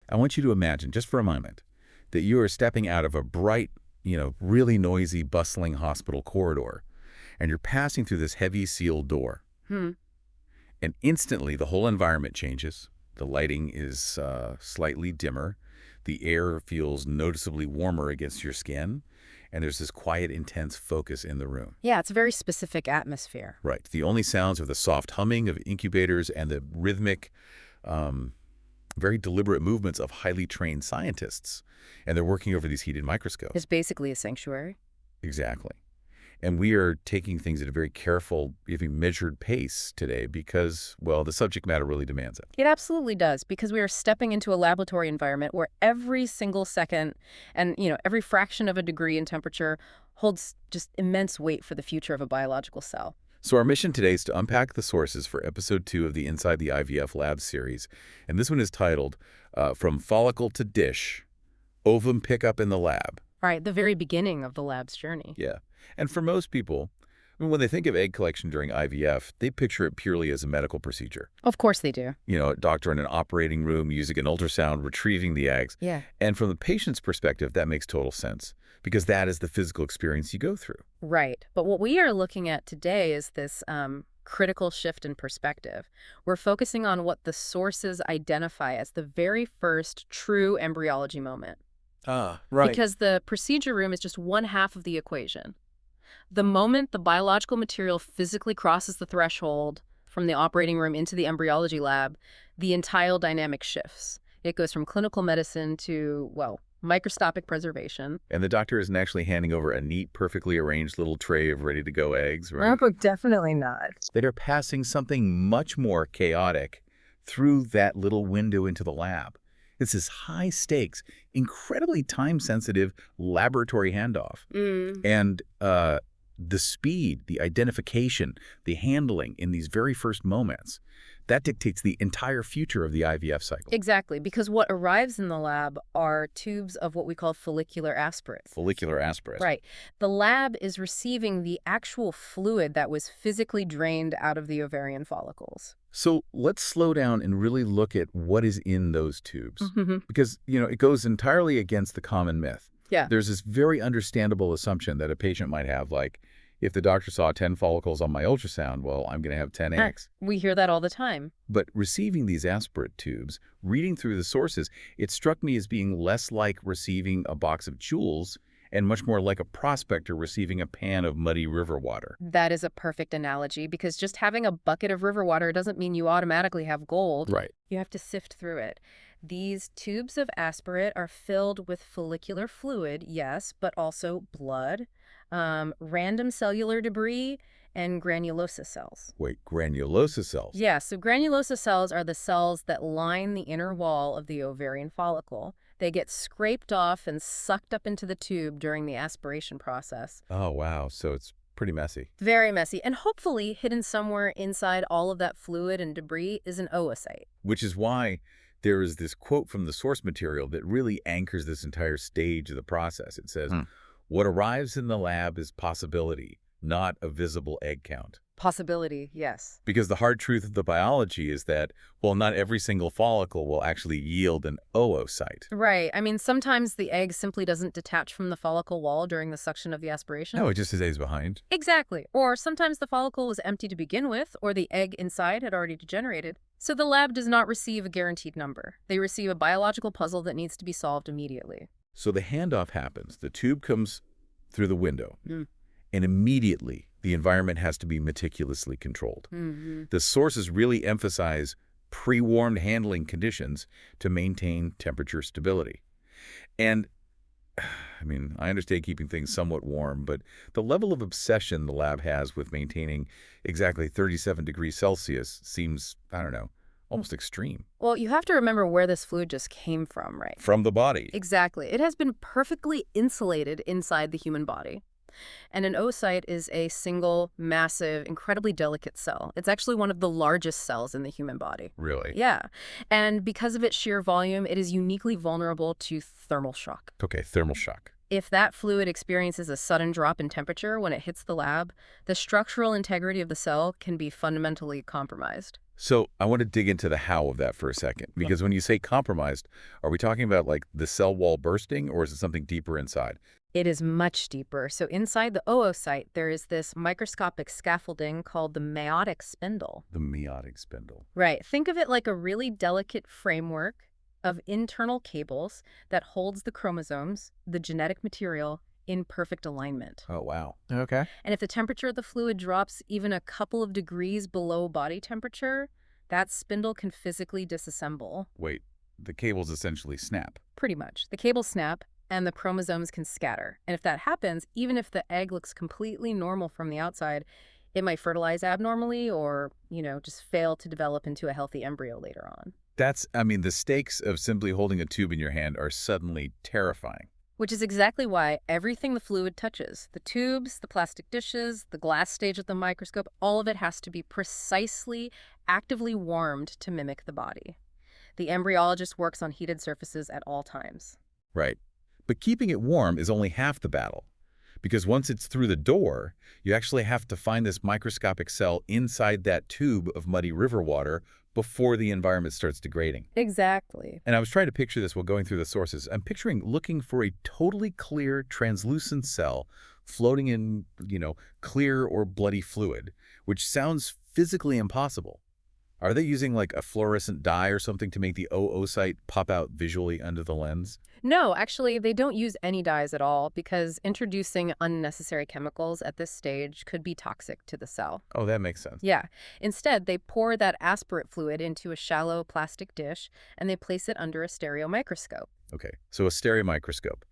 I want you to imagine, just for a moment, that you are stepping out of a bright, really noisy, bustling hospital corridor, and you're passing through this heavy sealed door. And instantly, the whole environment changes. The lighting is slightly dimmer. The air feels noticeably warmer against your skin. And there's this quiet, intense focus in the room. Yeah, it's a very specific atmosphere. Right. The only sounds are the soft humming of incubators and the rhythmic, very deliberate movements of highly trained scientists. And they're working over these heated microscopes. It's basically a sanctuary. Exactly. And we are taking things at a very careful, even measured pace today because, well, the subject matter really demands it. It absolutely does, because we are stepping into a laboratory environment where every single second and, every fraction of a degree in temperature holds just immense weight for the future of a biological cell. So our mission today is to unpack the sources for episode 2 of the Inside the IVF Lab series. And this one is titled, From Follicle to Dish, Ovum Pickup in the Lab. Right, the very beginning of the lab's journey. Yeah. And for most people, when they think of egg collection during IVF, they picture it purely as a medical procedure. Of course they do. A doctor in an operating room using an ultrasound, retrieving the eggs. Yeah. And from the patient's perspective, that makes total sense because that is the physical experience you go through. Right. But what we are looking at today is this critical shift in perspective. We're focusing on what the sources identify as the very first true embryology moment. Ah, right. Because the procedure room is just one half of the equation. The moment the biological material physically crosses the threshold from the operating room into the embryology lab, the entire dynamic shifts. It goes from clinical medicine to, microscopic preservation. And the doctor isn't actually handing over a neat, perfectly arranged little tray of ready-to-go eggs, right? Oh, definitely not. They are passing something much more chaotic through that little window into the lab. It's this high-stakes, incredibly time-sensitive laboratory handoff. And the speed, the identification, the handling in these very first moments, that dictates the entire future of the IVF cycle. Exactly, because what arrives in the lab are tubes of what we call follicular aspirates. Follicular aspirates. Right. The lab is receiving the actual fluid that was physically drained out of the ovarian follicles. So let's slow down and really look at what is in those tubes. Because, it goes entirely against the common myth. Yeah. There's this very understandable assumption that a patient might have, like, if the doctor saw 10 follicles on my ultrasound, well, I'm going to have 10 eggs. We hear that all the time. But receiving these aspirate tubes, reading through the sources, it struck me as being less like receiving a box of jewels and much more like a prospector receiving a pan of muddy river water. That is a perfect analogy, because just having a bucket of river water doesn't mean you automatically have gold. Right. You have to sift through it. These tubes of aspirate are filled with follicular fluid, yes, but also blood, random cellular debris, and granulosa cells. Wait, granulosa cells? Yeah, so granulosa cells are the cells that line the inner wall of the ovarian follicle. They get scraped off and sucked up into the tube during the aspiration process. Oh, wow. So it's pretty messy. Very messy. And hopefully hidden somewhere inside all of that fluid and debris is an oocyte. Which is why there is this quote from the source material that really anchors this entire stage of the process. It says, what arrives in the lab is possibility, not a visible egg count. Possibility, yes. Because the hard truth of the biology is that, well, not every single follicle will actually yield an oocyte. Right. I mean, sometimes the egg simply doesn't detach from the follicle wall during the suction of the aspiration. No, it just stays behind. Exactly. Or sometimes the follicle was empty to begin with, or the egg inside had already degenerated. So the lab does not receive a guaranteed number. They receive a biological puzzle that needs to be solved immediately. So the handoff happens. The tube comes through the window. And immediately, the environment has to be meticulously controlled. The sources really emphasize pre-warmed handling conditions to maintain temperature stability. And, I mean, I understand keeping things somewhat warm, but the level of obsession the lab has with maintaining exactly 37 degrees Celsius seems, I don't know, almost extreme. Well, you have to remember where this fluid just came from, right? From the body. Exactly. It has been perfectly insulated inside the human body. And an oocyte is a single, massive, incredibly delicate cell. It's actually one of the largest cells in the human body. Really? Yeah. And because of its sheer volume, it is uniquely vulnerable to thermal shock. Okay, thermal shock. If that fluid experiences a sudden drop in temperature when it hits the lab, the structural integrity of the cell can be fundamentally compromised. So I want to dig into the how of that for a second, because when you say compromised, are we talking about like the cell wall bursting, or is it something deeper inside? It is much deeper. So inside the oocyte, there is this microscopic scaffolding called the meiotic spindle. The meiotic spindle. Right. Think of it like a really delicate framework of internal cables that holds the chromosomes, the genetic material, in perfect alignment. Oh, wow. Okay. And if the temperature of the fluid drops even a couple of degrees below body temperature, that spindle can physically disassemble. Wait, the cables essentially snap. Pretty much. The cables snap, and the chromosomes can scatter. And if that happens, even if the egg looks completely normal from the outside, it might fertilize abnormally or, just fail to develop into a healthy embryo later on. The stakes of simply holding a tube in your hand are suddenly terrifying. Which is exactly why everything the fluid touches, the tubes, the plastic dishes, the glass stage of the microscope, all of it has to be precisely, actively warmed to mimic the body. The embryologist works on heated surfaces at all times. Right. But keeping it warm is only half the battle. Because once it's through the door, you actually have to find this microscopic cell inside that tube of muddy river water before the environment starts degrading. Exactly. And I was trying to picture this while going through the sources. I'm picturing looking for a totally clear, translucent cell floating in, clear or bloody fluid, which sounds physically impossible. Are they using like a fluorescent dye or something to make the oocyte pop out visually under the lens? No, actually, they don't use any dyes at all because introducing unnecessary chemicals at this stage could be toxic to the cell. Oh, that makes sense. Yeah. Instead, they pour that aspirate fluid into a shallow plastic dish and they place it under a stereo microscope. Okay, so a stereo microscope.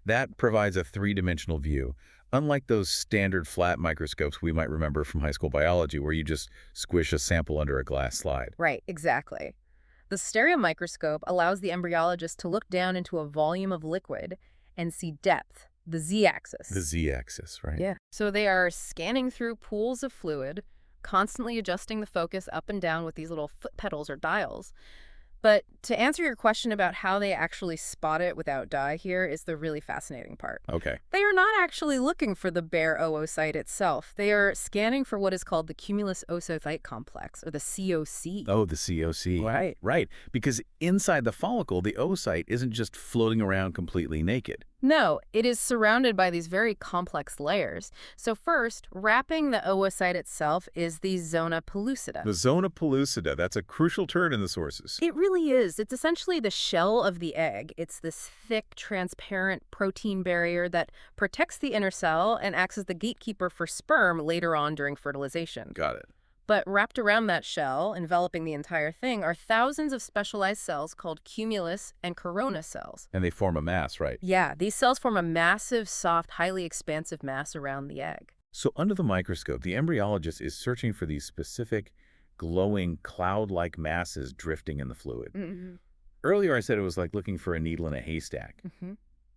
That provides a three-dimensional view, unlike those standard flat microscopes we might remember from high school biology where you just squish a sample under a glass slide. Right, exactly. The stereo microscope allows the embryologist to look down into a volume of liquid and see depth, the z-axis. The z-axis, right? Yeah. So they are scanning through pools of fluid, constantly adjusting the focus up and down with these little foot pedals or dials. But to answer your question about how they actually spot it without dye here is the really fascinating part. Okay. They are not actually looking for the bare oocyte itself. They are scanning for what is called the cumulus-oocyte complex, or the COC. Oh, the COC. Right. Right, because inside the follicle, the oocyte isn't just floating around completely naked. No, it is surrounded by these very complex layers. So first, wrapping the oocyte itself is the zona pellucida. The zona pellucida, that's a crucial term in the sources. It really is. It's essentially the shell of the egg. It's this thick, transparent protein barrier that protects the inner cell and acts as the gatekeeper for sperm later on during fertilization. Got it. But wrapped around that shell, enveloping the entire thing, are thousands of specialized cells called cumulus and corona cells. And they form a mass, right? Yeah, these cells form a massive, soft, highly expansive mass around the egg. So under the microscope, the embryologist is searching for these specific, glowing, cloud-like masses drifting in the fluid. Mm-hmm. Earlier I said it was like looking for a needle in a haystack. Mm-hmm.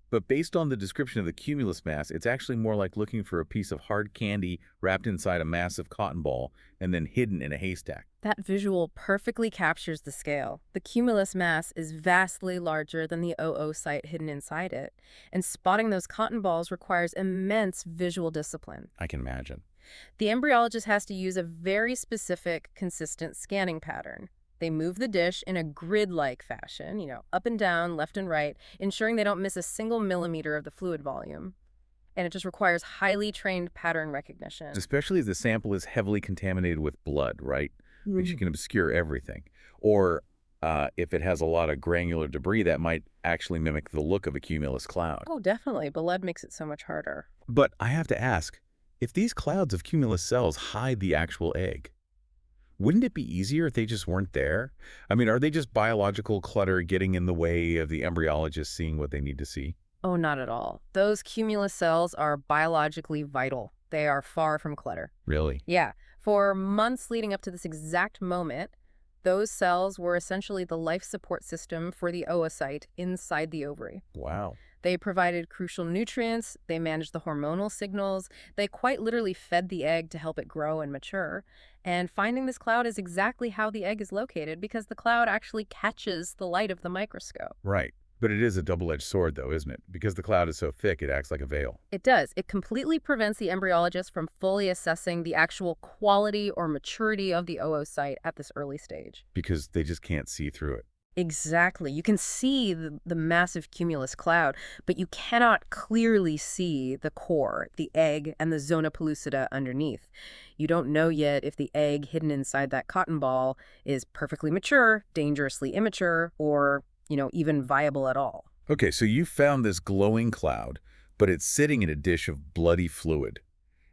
But based on the description of the cumulus mass, it's actually more like looking for a piece of hard candy wrapped inside a massive cotton ball and then hidden in a haystack. That visual perfectly captures the scale. The cumulus mass is vastly larger than the oocyte hidden inside it, and spotting those cotton balls requires immense visual discipline. I can imagine. The embryologist has to use a very specific, consistent scanning pattern. They move the dish in a grid-like fashion, up and down, left and right, ensuring they don't miss a single millimeter of the fluid volume. And it just requires highly trained pattern recognition. Especially if the sample is heavily contaminated with blood, right? Which you can obscure everything. Or if it has a lot of granular debris, that might actually mimic the look of a cumulus cloud. Oh, definitely. Blood makes it so much harder. But I have to ask, if these clouds of cumulus cells hide the actual egg, wouldn't it be easier if they just weren't there? Are they just biological clutter getting in the way of the embryologist seeing what they need to see? Oh, not at all. Those cumulus cells are biologically vital. They are far from clutter. Really? Yeah. For months leading up to this exact moment, those cells were essentially the life support system for the oocyte inside the ovary. Wow. They provided crucial nutrients, they managed the hormonal signals, they quite literally fed the egg to help it grow and mature. And finding this cloud is exactly how the egg is located because the cloud actually catches the light of the microscope. Right. But it is a double-edged sword, though, isn't it? Because the cloud is so thick, it acts like a veil. It does. It completely prevents the embryologist from fully assessing the actual quality or maturity of the oocyte at this early stage. Because they just can't see through it. Exactly. You can see the massive cumulus cloud, but you cannot clearly see the core, the egg, and the zona pellucida underneath. You don't know yet if the egg hidden inside that cotton ball is perfectly mature, dangerously immature, or, even viable at all. Okay, so you found this glowing cloud, but it's sitting in a dish of bloody fluid.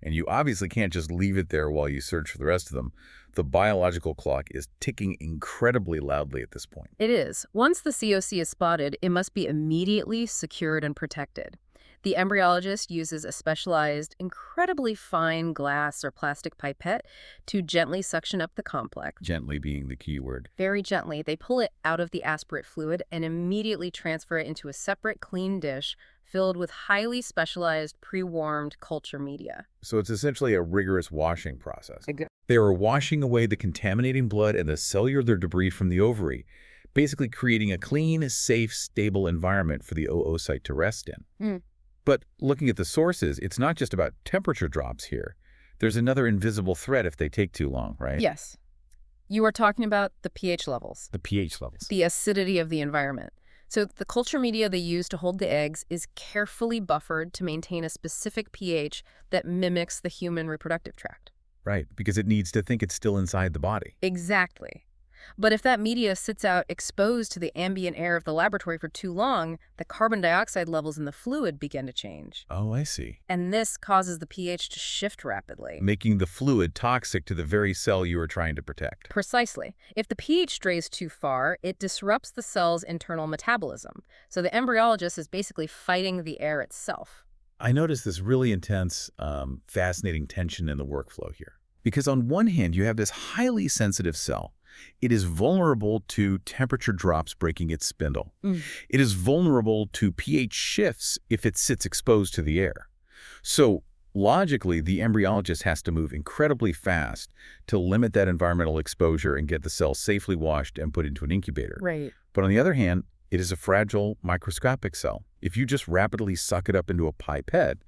And you obviously can't just leave it there while you search for the rest of them. The biological clock is ticking incredibly loudly at this point. It is. Once the COC is spotted, it must be immediately secured and protected. The embryologist uses a specialized, incredibly fine glass or plastic pipette to gently suction up the complex. Gently being the key word. Very gently, they pull it out of the aspirate fluid and immediately transfer it into a separate clean dish filled with highly specialized pre-warmed culture media. So it's essentially a rigorous washing process. Exactly. They are washing away the contaminating blood and the cellular debris from the ovary, basically creating a clean, safe, stable environment for the oocyte to rest in. But looking at the sources, it's not just about temperature drops here. There's another invisible threat if they take too long, right? Yes. You are talking about the pH levels. The pH levels. The acidity of the environment. So the culture media they use to hold the eggs is carefully buffered to maintain a specific pH that mimics the human reproductive tract. Right, because it needs to think it's still inside the body. Exactly. But if that media sits out exposed to the ambient air of the laboratory for too long, the carbon dioxide levels in the fluid begin to change. Oh, I see. And this causes the pH to shift rapidly. Making the fluid toxic to the very cell you are trying to protect. Precisely. If the pH strays too far, it disrupts the cell's internal metabolism. So the embryologist is basically fighting the air itself. I noticed this really intense, fascinating tension in the workflow here. Because on one hand, you have this highly sensitive cell. It is vulnerable to temperature drops breaking its spindle. It is vulnerable to pH shifts if it sits exposed to the air. So logically, the embryologist has to move incredibly fast to limit that environmental exposure and get the cell safely washed and put into an incubator. Right. But on the other hand, it is a fragile microscopic cell. If you just rapidly suck it up into a pipette,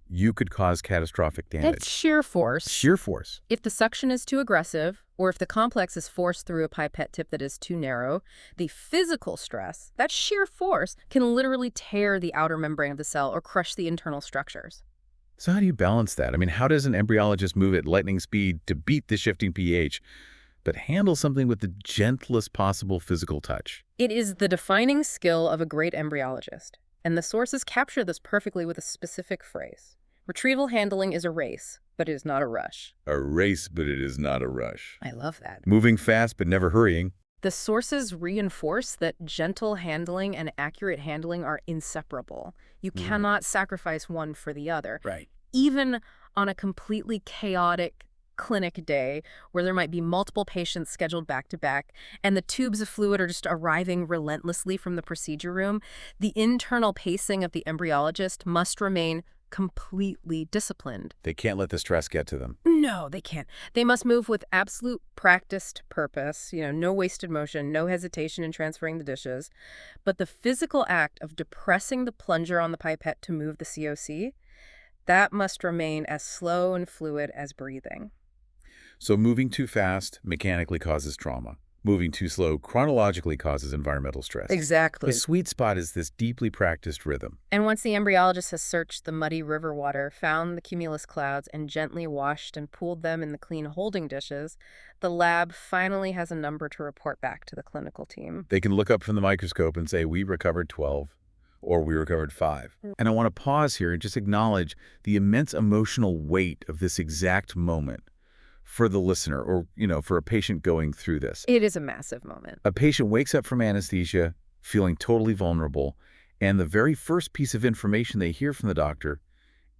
you could cause catastrophic damage. That's shear force. Shear force. If the suction is too aggressive, or if the complex is forced through a pipette tip that is too narrow, the physical stress, that shear force, can literally tear the outer membrane of the cell or crush the internal structures. So how do you balance that? I mean, how does an embryologist move at lightning speed to beat the shifting pH, but handle something with the gentlest possible physical touch? It is the defining skill of a great embryologist, and the sources capture this perfectly with a specific phrase. Retrieval handling is a race, but it is not a rush. A race, but it is not a rush. I love that. Moving fast, but never hurrying. The sources reinforce that gentle handling and accurate handling are inseparable. You cannot sacrifice one for the other. Right. Even on a completely chaotic clinic day where there might be multiple patients scheduled back to back and the tubes of fluid are just arriving relentlessly from the procedure room, the internal pacing of the embryologist must remain completely disciplined. They can't let the stress get to them. No, they can't. They must move with absolute practiced purpose, no wasted motion, no hesitation in transferring the dishes. But the physical act of depressing the plunger on the pipette to move the COC, that must remain as slow and fluid as breathing. So moving too fast mechanically causes trauma. Moving too slow chronologically causes environmental stress. Exactly. The sweet spot is this deeply practiced rhythm. And once the embryologist has searched the muddy river water, found the cumulus clouds, and gently washed and pooled them in the clean holding dishes, the lab finally has a number to report back to the clinical team. They can look up from the microscope and say, we recovered 12, or we recovered 5. And I want to pause here and just acknowledge the immense emotional weight of this exact moment for the listener or, for a patient going through this. It is a massive moment. A patient wakes up from anesthesia feeling totally vulnerable, and the very first piece of information they hear from the doctor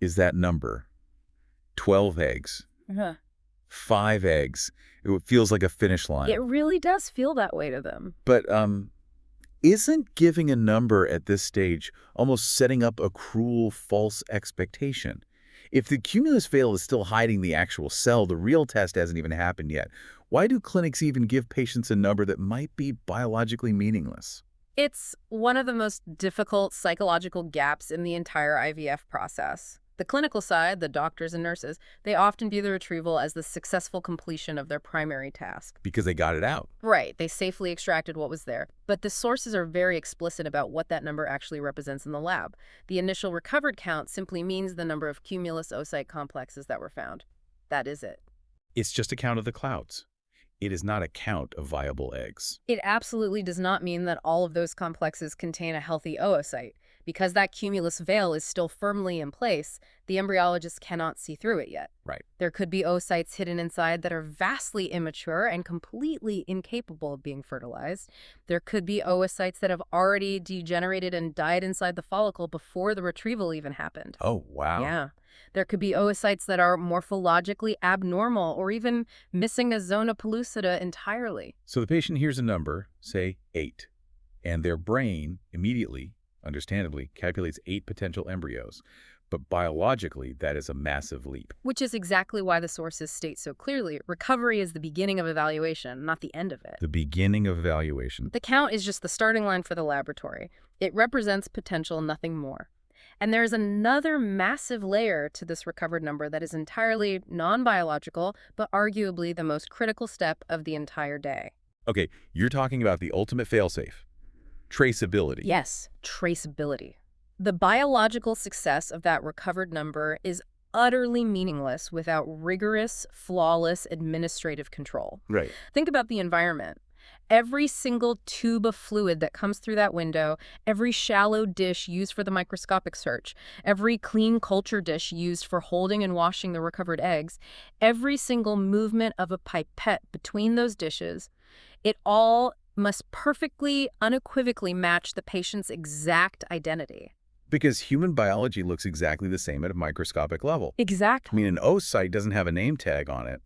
is that number, 12 eggs, 5 eggs. It feels like a finish line. It really does feel that way to them. But isn't giving a number at this stage almost setting up a cruel false expectation? If the cumulus veil is still hiding the actual cell, the real test hasn't even happened yet. Why do clinics even give patients a number that might be biologically meaningless? It's one of the most difficult psychological gaps in the entire IVF process. The clinical side, the doctors and nurses, they often view the retrieval as the successful completion of their primary task. Because they got it out. Right, they safely extracted what was there. But the sources are very explicit about what that number actually represents in the lab. The initial recovered count simply means the number of cumulus-oocyte complexes that were found. That is it. It's just a count of the clouds. It is not a count of viable eggs. It absolutely does not mean that all of those complexes contain a healthy oocyte. Because that cumulus veil is still firmly in place, the embryologist cannot see through it yet. Right. There could be oocytes hidden inside that are vastly immature and completely incapable of being fertilized. There could be oocytes that have already degenerated and died inside the follicle before the retrieval even happened. Oh, wow. Yeah. There could be oocytes that are morphologically abnormal or even missing a zona pellucida entirely. So the patient hears a number, say 8, and their brain immediately, understandably, calculates 8 potential embryos. But biologically, that is a massive leap. Which is exactly why the sources state so clearly, recovery is the beginning of evaluation, not the end of it. The beginning of evaluation. The count is just the starting line for the laboratory. It represents potential, nothing more. And there's another massive layer to this recovered number that is entirely non-biological, but arguably the most critical step of the entire day. Okay, you're talking about the ultimate failsafe. Traceability. Yes, traceability. The biological success of that recovered number is utterly meaningless without rigorous, flawless administrative control. Right. Think about the environment. Every single tube of fluid that comes through that window, every shallow dish used for the microscopic search, every clean culture dish used for holding and washing the recovered eggs, every single movement of a pipette between those dishes, it all must perfectly, unequivocally match the patient's exact identity. Because human biology looks exactly the same at a microscopic level. Exactly. An oocyte doesn't have a name tag on it.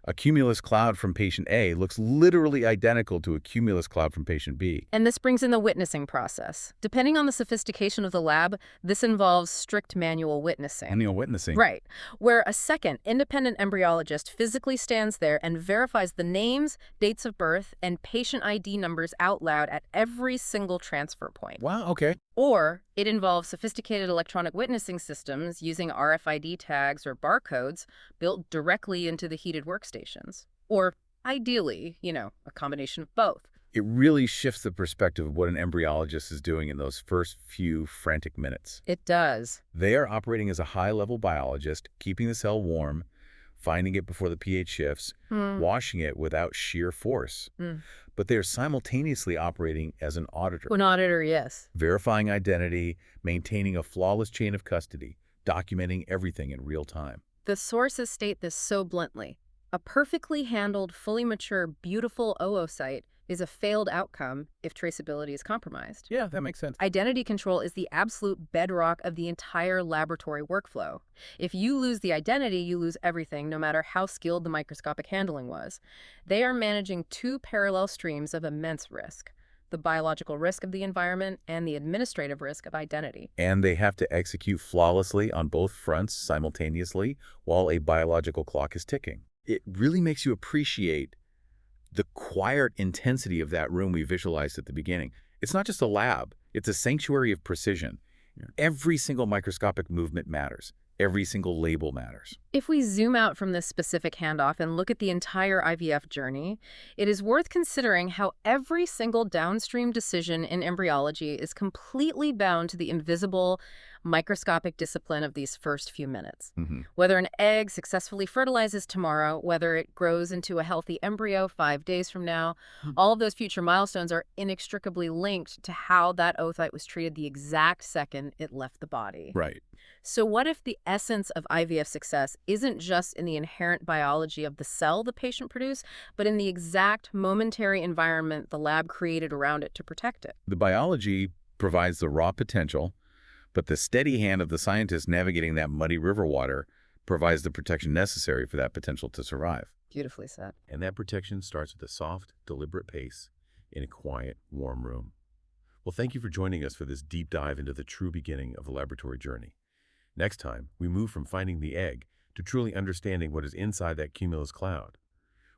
A cumulus cloud from patient A looks literally identical to a cumulus cloud from patient B. And this brings in the witnessing process. Depending on the sophistication of the lab, this involves strict manual witnessing. Manual witnessing. Right, where a second independent embryologist physically stands there and verifies the names, dates of birth, and patient ID numbers out loud at every single transfer point. Wow, okay. Or it involves sophisticated electronic witnessing systems using RFID tags or barcodes built directly into the heated workstations. Or ideally, a combination of both. It really shifts the perspective of what an embryologist is doing in those first few frantic minutes. It does. They are operating as a high-level biologist, keeping the cell warm, finding it before the pH shifts, washing it without sheer force. But they are simultaneously operating as an auditor. An auditor, yes. Verifying identity, maintaining a flawless chain of custody, documenting everything in real time. The sources state this so bluntly. A perfectly handled, fully mature, beautiful oocyte is a failed outcome if traceability is compromised. Yeah, that makes sense. Identity control is the absolute bedrock of the entire laboratory workflow. If you lose the identity, you lose everything, no matter how skilled the microscopic handling was. They are managing two parallel streams of immense risk: the biological risk of the environment and the administrative risk of identity. And they have to execute flawlessly on both fronts simultaneously while a biological clock is ticking. It really makes you appreciate the quiet intensity of that room we visualized at the beginning. It's not just a lab, it's a sanctuary of precision. Yeah. Every single microscopic movement matters. Every single label matters. If we zoom out from this specific handoff and look at the entire IVF journey, it is worth considering how every single downstream decision in embryology is completely bound to the invisible, microscopic discipline of these first few minutes. Whether an egg successfully fertilizes tomorrow, whether it grows into a healthy embryo 5 days from now, all of those future milestones are inextricably linked to how that oocyte was treated the exact second it left the body. Right. So what if the essence of IVF success isn't just in the inherent biology of the cell the patient produced, but in the exact momentary environment the lab created around it to protect it? The biology provides the raw potential, but the steady hand of the scientist navigating that muddy river water provides the protection necessary for that potential to survive. Beautifully said. And that protection starts with a soft, deliberate pace in a quiet, warm room. Well, thank you for joining us for this deep dive into the true beginning of the laboratory journey. Next time, we move from finding the egg to truly understanding what is inside that cumulus cloud.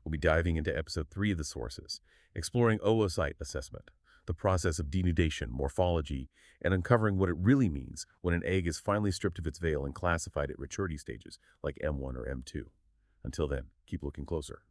We'll be diving into episode 3 of The Sources, exploring oocyte assessment, the process of denudation, morphology, and uncovering what it really means when an egg is finally stripped of its veil and classified at maturity stages like M1 or M2. Until then, keep looking closer.